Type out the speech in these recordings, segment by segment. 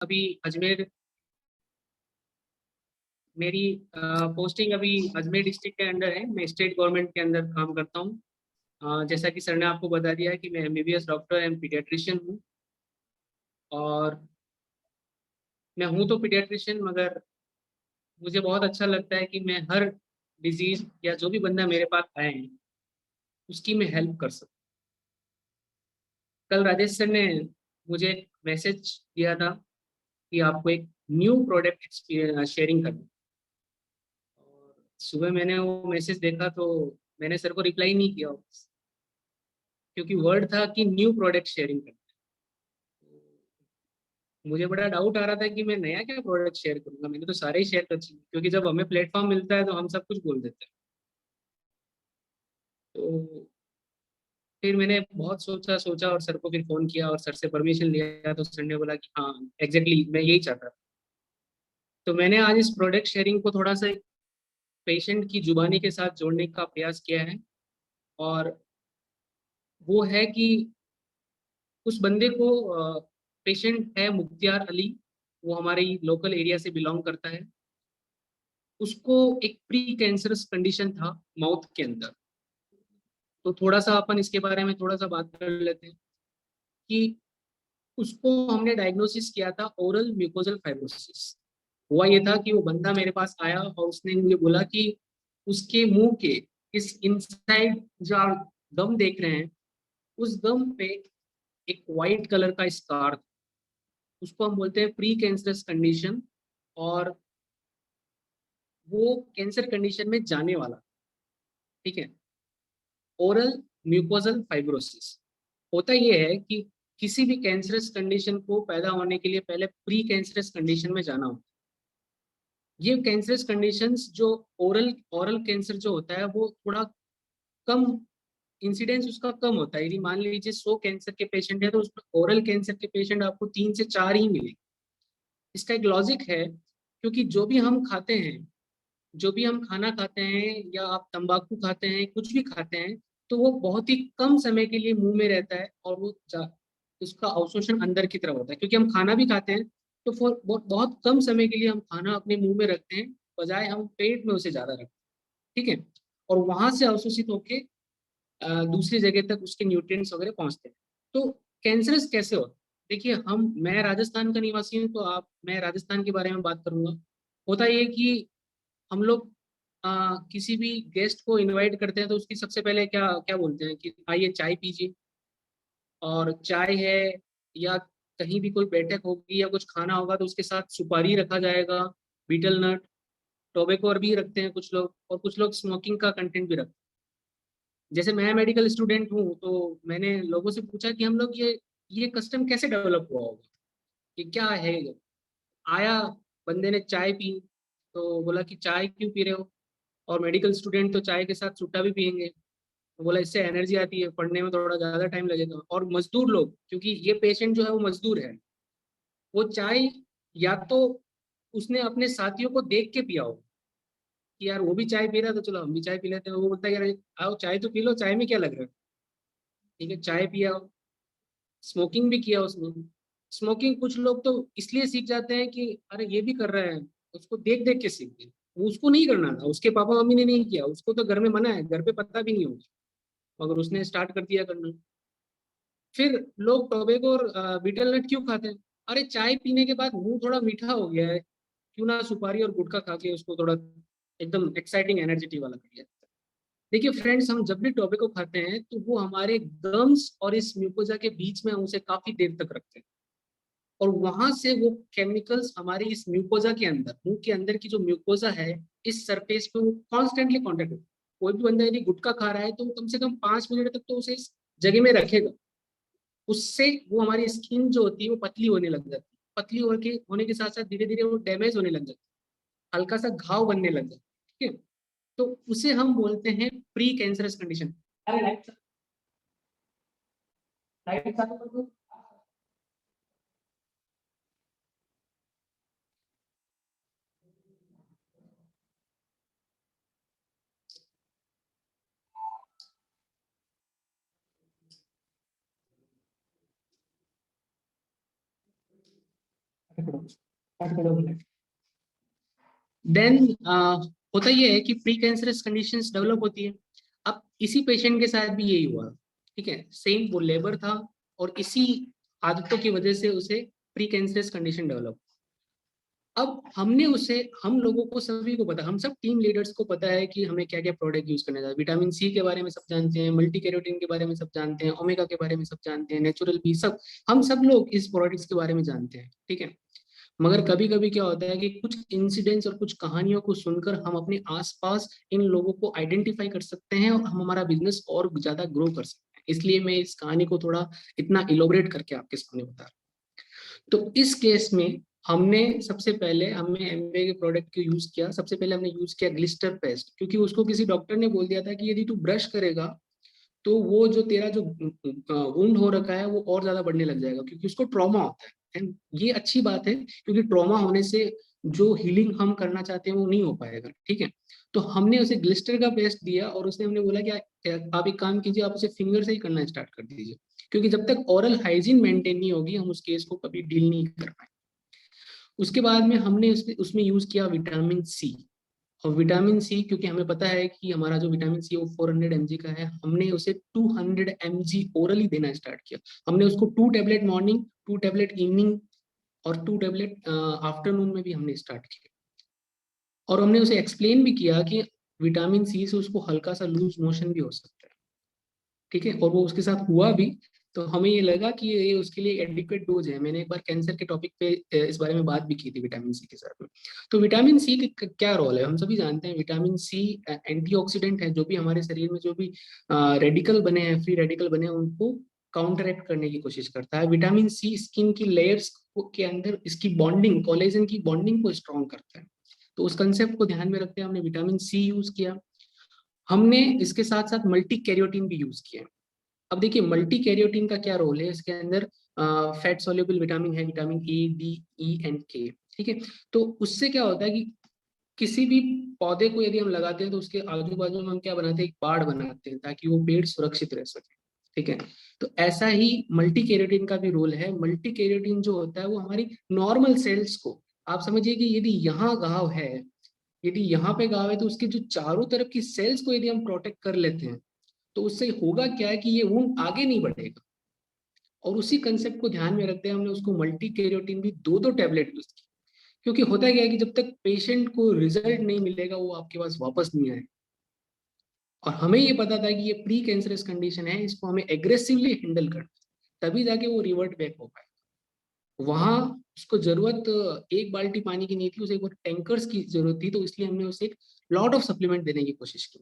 अभी अजमेर मेरी पोस्टिंग अभी अजमेर डिस्ट्रिक्ट के अंडर है। मैं स्टेट गवर्नमेंट के अंदर काम करता हूँ। जैसा कि सर ने आपको बता दिया है कि मैं एमबीबीएस डॉक्टर एंड पीडियाट्रिशियन हूँ। और मैं हूँ तो पीडियाट्रिशियन, मगर मुझे बहुत अच्छा लगता है कि मैं हर डिजीज या जो भी बंदा मेरे पास आए हैं उसकी मैं हेल्प कर सकूँ। कल राजेश सर ने मुझे एक मैसेज दिया था कि आपको एक न्यू प्रोडक्ट शेयरिंग करना है। और सुबह मैंने वो मैसेज देखा तो मैंने सर को रिप्लाई नहीं किया, क्योंकि वर्ड था कि न्यू प्रोडक्ट शेयरिंग करना है। तो मुझे बड़ा डाउट आ रहा था कि मैं नया क्या प्रोडक्ट शेयर करूंगा। मैंने तो सारे ही शेयर कर दिए, क्योंकि जब हमें प्लेटफॉर्म मिलता है तो हम सब कुछ बोल देते हैं। तो फिर मैंने बहुत सोचा सोचा और सर को फिर फोन किया और सर से परमिशन लिया, तो सर ने बोला कि हाँ एग्जैक्टली मैं यही चाहता था। तो मैंने आज इस प्रोडक्ट शेयरिंग को थोड़ा सा पेशेंट की जुबानी के साथ जोड़ने का प्रयास किया है। और वो है कि उस बंदे को, पेशेंट है मुख्तियार अली, वो हमारे लोकल एरिया से बिलोंग करता है। उसको एक प्री कैंसरस कंडीशन था माउथ के अंदर। तो थोड़ा सा अपन इसके बारे में थोड़ा सा बात कर लेते हैं कि उसको हमने डायग्नोसिस किया था ओरल म्यूकोजल फाइब्रोसिस। हुआ ये था कि वो बंदा मेरे पास आया और उसने मुझे बोला कि उसके मुंह के इस इनसाइड जो आप गम देख रहे हैं, उस गम पे एक वाइट कलर का स्कार था। उसको हम बोलते हैं प्री कैंसरस कंडीशन। और वो कैंसर कंडीशन में जाने वाला, ठीक है। ओरल म्यूकोजल फाइब्रोसिस होता ये है कि किसी भी कैंसरस कंडीशन को पैदा होने के लिए पहले प्री कैंसरस कंडीशन में जाना होता है। ये कैंसरस कंडीशंस जो ओरल ओरल कैंसर जो होता है वो थोड़ा कम, इंसिडेंस उसका कम होता है। यदि मान लीजिए 100 कैंसर के पेशेंट है तो उसमें ओरल कैंसर के पेशेंट आपको 3 से 4 ही मिले। इसका एक लॉजिक है, क्योंकि जो भी हम खाते हैं, जो भी हम खाना खाते हैं या आप तंबाकू खाते हैं, कुछ भी खाते हैं, तो वो बहुत ही कम समय के लिए मुंह में रहता है और वो उसका अवशोषण अंदर की तरफ होता है। क्योंकि हम खाना भी खाते हैं तो फॉर बहुत कम समय के लिए हम खाना अपने मुंह में रखते हैं, बजाय हम पेट में उसे ज्यादा रखते हैं, ठीक है। और वहां से अवशोषित होके दूसरी जगह तक उसके न्यूट्रिएंट्स वगैरह पहुंचते हैं। तो कैंसरस कैसे होता है? देखिए, मैं राजस्थान का निवासी हूँ, तो मैं राजस्थान के बारे में बात करूंगा। होता ये कि हम लोग किसी भी गेस्ट को इनवाइट करते हैं तो उसकी सबसे पहले क्या क्या बोलते हैं कि आइए चाय पीजिए। और चाय है, या कहीं भी कोई बैठक होगी या कुछ खाना होगा तो उसके साथ सुपारी रखा जाएगा, बीटल नट, टोबैको भी रखते हैं कुछ लोग, और कुछ लोग स्मोकिंग का कंटेंट भी रखते हैं। जैसे मैं मेडिकल स्टूडेंट हूँ तो मैंने लोगों से पूछा कि हम लोग ये कस्टम कैसे डेवलप हुआ होगा, ये क्या है। आया, बंदे ने चाय पी, तो बोला कि चाय क्यों पी रहे हो, और मेडिकल स्टूडेंट तो चाय के साथ सुट्टा भी पियेंगे। तो बोला इससे एनर्जी आती है, पढ़ने में थोड़ा ज्यादा टाइम लगेगा। और मजदूर लोग, क्योंकि ये पेशेंट जो है वो मजदूर है, वो चाय या तो उसने अपने साथियों को देख के पिया हो कि यार वो भी चाय पी रहा है तो चलो हम भी चाय पी लेते हैं। वो बोलता है यार आओ चाय तो पी लो, चाय में क्या लग रहा है, ठीक है चाय पिया। स्मोकिंग भी किया उसने। स्मोकिंग कुछ लोग तो इसलिए सीख जाते हैं कि अरे ये भी कर रहा है, उसको देख देख के सीखते हैं। वो उसको नहीं करना था, उसके पापा मम्मी ने नहीं किया, उसको तो घर में मना है, घर पे पता भी नहीं होगा, मगर उसने स्टार्ट कर दिया करना। फिर लोग टोबैको और बीटल नट क्यों खाते हैं? अरे चाय पीने के बाद मुंह थोड़ा मीठा हो गया है, क्यों ना सुपारी और गुटखा खा के उसको थोड़ा एकदम एक्साइटिंग एनर्जेटिक वाला कर दिया। देखिए फ्रेंड्स, हम जब भी टोबैको खाते हैं तो वो हमारे गम्स और इस म्यूकोजा के बीच में हम उसे काफी देर तक रखते हैं। और वहां से वो केमिकल्स हमारे इस म्यूकोजा के अंदर, मुंह के अंदर की जो म्यूकोजा है, इस सरफेस पे वो कॉन्स्टेंटली कॉन्टेक्ट होता है। कोई भी बंदा यदि गुटखा खा रहा है तो कम से कम 5 मिनट तक तो उसे इस जगह में रखेगा। उससे वो हमारी स्किन जो होती है वो पतली होने लग जाती है। पतली होने के साथ साथ धीरे धीरे वो डैमेज होने लग जाती है, हल्का सा घाव बनने लग जाता है, ठीक है। तो उसे हम बोलते हैं प्री कैंसरस कंडीशन। अरे लाइट लाइट चालू कर दो। देन होता ये है कि प्री कैंसरस कंडीशंस डेवलप होती है। अब इसी पेशेंट के साथ भी यही हुआ, ठीक है, सेम वो लेबर था और इसी आदतों की वजह से उसे प्री कैंसरस कंडीशन डेवलप। अब हमने उसे, हम लोगों को सभी को पता, हम सब टीम लीडर्स को पता है कि हमें क्या क्या प्रोडक्ट यूज करना चाहिए। विटामिन सी के बारे में सब जानते हैं, मल्टी कैरोटीन के बारे में सब जानते हैं, ओमेगा के बारे में सब जानते हैं, नेचुरल बी, सब हम सब लोग इस प्रोडक्ट्स के बारे में जानते हैं, ठीक है। मगर कभी कभी क्या होता है कि कुछ इंसिडेंट्स और कुछ कहानियों को सुनकर हम अपने आसपास इन लोगों को आइडेंटिफाई कर सकते हैं और हम हमारा बिजनेस और ज्यादा ग्रो कर सकते हैं। इसलिए मैं इस कहानी को थोड़ा इतना इलोबरेट करके आपके सामने बता रहा हूँ। तो इस केस में हमने सबसे पहले हमने एमवे के प्रोडक्ट को यूज किया। सबसे पहले हमने यूज किया ग्लिस्टर पेस्ट, क्योंकि उसको किसी डॉक्टर ने बोल दिया था कि यदि तू ब्रश करेगा तो वो जो तेरा जो वुंड हो रखा है वो और ज्यादा बढ़ने लग जाएगा, क्योंकि उसको ट्रॉमा होता है। एंड ये अच्छी बात है, क्योंकि ट्रॉमा होने से जो हीलिंग हम करना चाहते हैं वो नहीं हो पाएगा, ठीक है। तो हमने उसे ग्लिस्टर का पेस्ट दिया और उसने हमने बोला कि आप एक काम कीजिए, आप उसे फिंगर से ही करना स्टार्ट कर दीजिए, क्योंकि जब तक ओरल हाइजीन मेंटेन नहीं होगी हम उस केस को कभी डील नहीं कर पाएंगे। उसके बाद में हमने उसमें यूज किया विटामिन सी। और विटामिन सी, क्योंकि हमें पता है कि हमारा जो विटामिन सी है वो 400 mg का है, हमने उसे 200 mg ओरली देना स्टार्ट किया। हमने उसको 2 टैबलेट मॉर्निंग, 2 टैबलेट इवनिंग और 2 टैबलेट आफ्टरनून में भी हमने स्टार्ट किया। और हमने उसे एक्सप्लेन भी किया कि विटामिन सी से उसको हल्का सा लूज मोशन भी हो सकता है, ठीक है। और वो उसके साथ हुआ भी। तो हमें ये लगा कि ये उसके लिए एडिक्वेट डोज है। मैंने एक बार कैंसर के टॉपिक पे इस बारे में बात भी की थी विटामिन सी के साथ में। तो विटामिन सी का क्या रोल है, हम सभी जानते हैं विटामिन सी एंटीऑक्सीडेंट है। जो भी हमारे शरीर में जो भी रेडिकल बने हैं, फ्री रेडिकल बने हैं, उनको काउंटरएक्ट करने की कोशिश करता है। विटामिन सी स्किन की लेयर्स के अंदर इसकी बॉन्डिंग, कोलेजन की बॉन्डिंग को स्ट्रॉन्ग करता है। तो उस कंसेप्ट को ध्यान में रखते हुए हमने विटामिन सी यूज किया। हमने इसके साथ साथ मल्टी कैरियोटीन भी यूज किया। अब देखिए मल्टी कैरियोटीन का क्या रोल है, इसके अंदर फैट सोल्यूबल विटामिन है, vitamin A, D, E and के, ठीक है। तो उससे क्या होता है कि किसी भी पौधे को यदि हम लगाते हैं तो उसके आजू बाजू में हम क्या बनाते हैं, एक बाड़ बनाते हैं ताकि वो पेड़ सुरक्षित रह सके, ठीक है। तो ऐसा ही मल्टी कैरियोटीन का भी रोल है। मल्टी कैरियोटीन जो होता है वो हमारी नॉर्मल सेल्स को, आप समझिए कि यदि यहाँ घाव है, यदि यहाँ पे घाव है तो उसके जो चारों तरफ की सेल्स को यदि हम प्रोटेक्ट कर लेते हैं तो उससे होगा क्या है कि ये वुंड आगे नहीं बढ़ेगा। और उसी कंसेप्ट को ध्यान में रखते हैं हमने उसको मल्टी कैरियोटीन भी 2-2 टैबलेट यूज की। क्योंकि होता क्या है कि जब तक पेशेंट को रिजल्ट नहीं मिलेगा वो आपके पास वापस नहीं आए। और हमें ये पता था कि ये प्री कैंसरस कंडीशन है, इसको हमें एग्रेसिवली हैंडल करना है, तभी जाके वो रिवर्ट बैक हो पाए। वहां उसको जरूरत एक बाल्टी पानी की नहीं थी, उसे एक टैंकर्स की जरूरत थी। तो इसलिए हमने उसे एक लॉट ऑफ सप्लीमेंट देने की कोशिश की,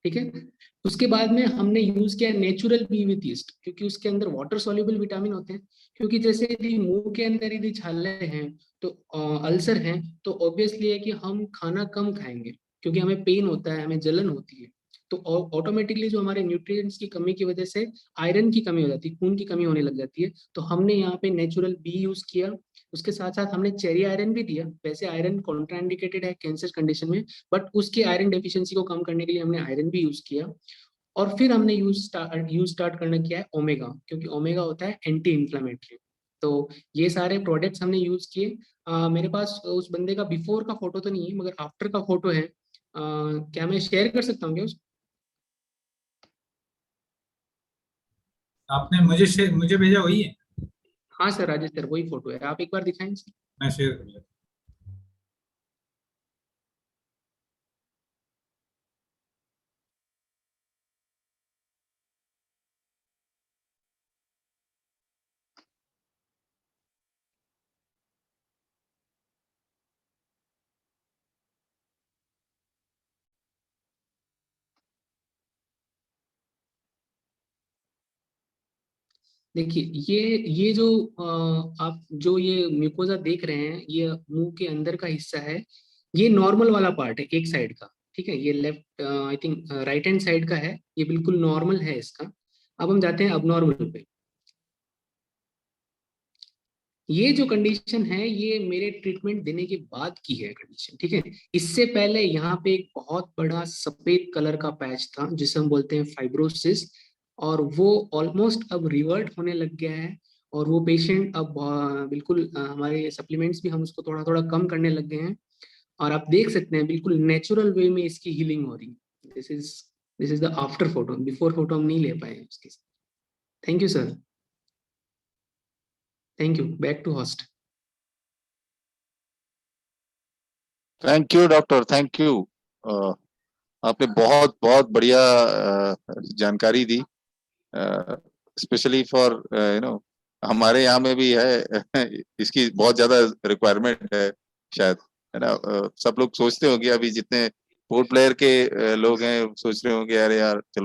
ठीक है। उसके बाद में हमने यूज किया नेचुरल बी विथ ईस्ट, क्योंकि उसके अंदर वाटर सॉल्युबल विटामिन होते हैं। क्योंकि जैसे यदि मुंह के अंदर यदि छाले हैं तो अल्सर हैं, तो ऑब्वियसली है कि हम खाना कम खाएंगे, क्योंकि हमें पेन होता है, हमें जलन होती है। तो ऑटोमेटिकली जो हमारे न्यूट्रिएंट्स की कमी की वजह से आयरन की कमी हो जाती है, खून की कमी होने लग जाती है। तो हमने यहाँ पे नेचुरल बी यूज किया। उसके साथ साथ हमने चेरी आयरन भी दिया। वैसे आयरन कॉन्ट्राइंडिकेटेड है कैंसर कंडीशन में, बट उसकी आयरन डेफिशिएंसी को कम करने के लिए हमने आयरन भी यूज किया। और फिर हमने यूज स्टार्ट करना किया है ओमेगा, क्योंकि ओमेगा होता है एंटी इंफ्लेमेटरी। तो ये सारे प्रोडक्ट्स हमने यूज किए। मेरे पास उस बंदे का बिफोर का फोटो तो नहीं है, मगर आफ्टर का फोटो है। क्या मैं शेयर कर सकता हूँ क्या उस? आपने मुझे भेजा वही है। हाँ सर, राजेश सर वही फोटो है, आप एक बार दिखाएं सर। मैं शेयर कर लेता देखिए ये जो आप जो ये म्यूकोजा देख रहे हैं, ये मुंह के अंदर का हिस्सा है। ये नॉर्मल वाला पार्ट है एक साइड का, ठीक है। ये left I think right hand side का है, ये बिल्कुल नॉर्मल है इसका। अब हम जाते हैं अब नॉर्मल पे। ये जो कंडीशन है ये मेरे ट्रीटमेंट देने के बाद की है कंडीशन, ठीक है। इससे पहले यहाँ पे एक बहुत बड़ा सफेद कलर का पैच था जिसे हम बोलते हैं फाइब्रोसिस, और वो ऑलमोस्ट अब रिवर्ट होने लग गया है। और वो पेशेंट अब बिल्कुल हमारे सप्लीमेंट्स भी हम उसको थोड़ा थोड़ा कम करने लग गए हैं, और आप देख सकते हैं बिल्कुल नेचुरल वे में इसकी हीलिंग हो रही है। This is the after photo, before photo हम नहीं ले पाए उसके। Thank you sir, thank you, back to host. Thank you doctor, thank you. आपने बहुत बहुत बढ़िया जानकारी दी, स्पेशली फॉर हमारे यहाँ में भी है इसकी बहुत ज्यादा रिक्वायरमेंट है शायद, है ना। सब लोग सोचते होंगे, अभी जितने पोर्ट प्लेयर के लोग हैं सोच रहे होंगे अरे यार चलो